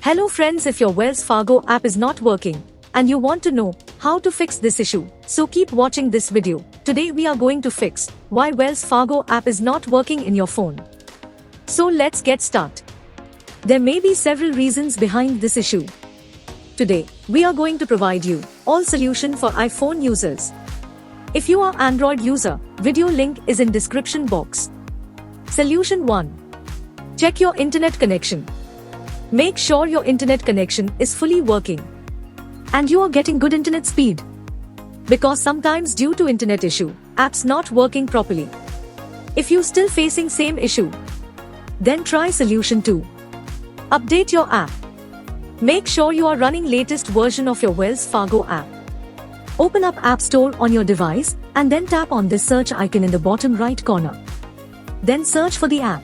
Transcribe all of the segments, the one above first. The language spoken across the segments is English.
Hello friends, if your Wells Fargo app is not working and you want to know how to fix this issue, so keep watching this video. Today we are going to fix why Wells Fargo app is not working in your phone. So let's get started. There may be several reasons behind this issue. Today, we are going to provide you all solution for iPhone users. If you are Android user, video link is in description box. Solution 1. Check your internet connection. Make sure your internet connection is fully working and you are getting good internet speed. Because sometimes due to internet issue, apps not working properly. If you still facing same issue, then try solution 2. Update your app. Make sure you are running latest version of your Wells Fargo app. Open up App Store on your device and then tap on this search icon in the bottom right corner. Then search for the app.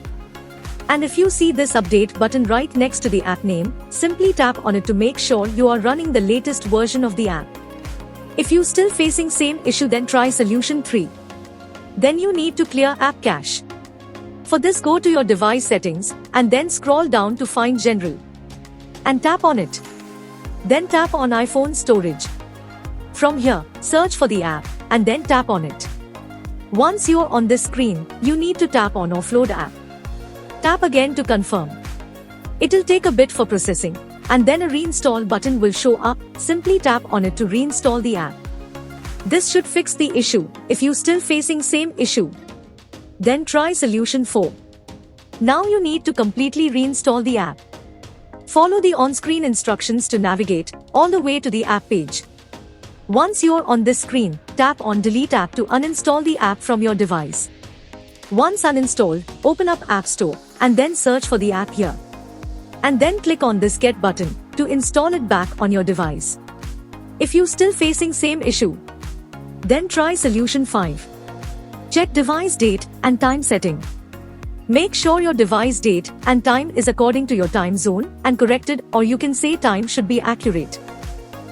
And if you see this update button right next to the app name, simply tap on it to make sure you are running the latest version of the app. If you still facing same issue, then try solution 3. Then you need to clear app cache. For this, go to your device settings and then scroll down to find general and tap on it. Then tap on iPhone storage. From here, search for the app and then tap on it. Once you are on this screen, you need to tap on offload app. Tap again to confirm. It'll take a bit for processing, and then a reinstall button will show up. Simply tap on it to reinstall the app. This should fix the issue. If you still facing same issue, then try solution 4. Now you need to completely reinstall the app. Follow the on-screen instructions to navigate all the way to the app page. Once you're on this screen, tap on delete app to uninstall the app from your device. Once uninstalled, open up App Store and then search for the app here. And then click on this get button to install it back on your device. If you still facing same issue, then try solution 5. Check device date and time setting. Make sure your device date and time is according to your time zone and corrected, or you can say time should be accurate.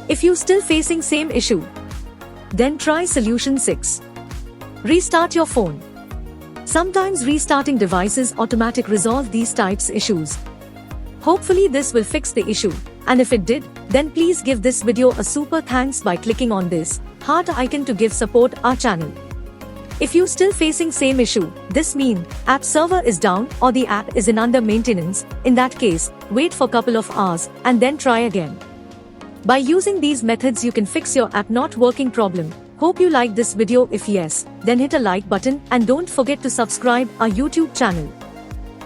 If you still facing same issue, then try solution 6. Restart your phone. Sometimes restarting devices automatically resolve these types issues. Hopefully this will fix the issue, and if it did, then please give this video a super thanks by clicking on this heart icon to give support our channel. If you still facing same issue, this mean app server is down or the app is in under maintenance. In that case, wait for couple of hours and then try again. By using these methods you can fix your app not working problem. Hope you like this video. If yes, then hit a like button and don't forget to subscribe our YouTube channel.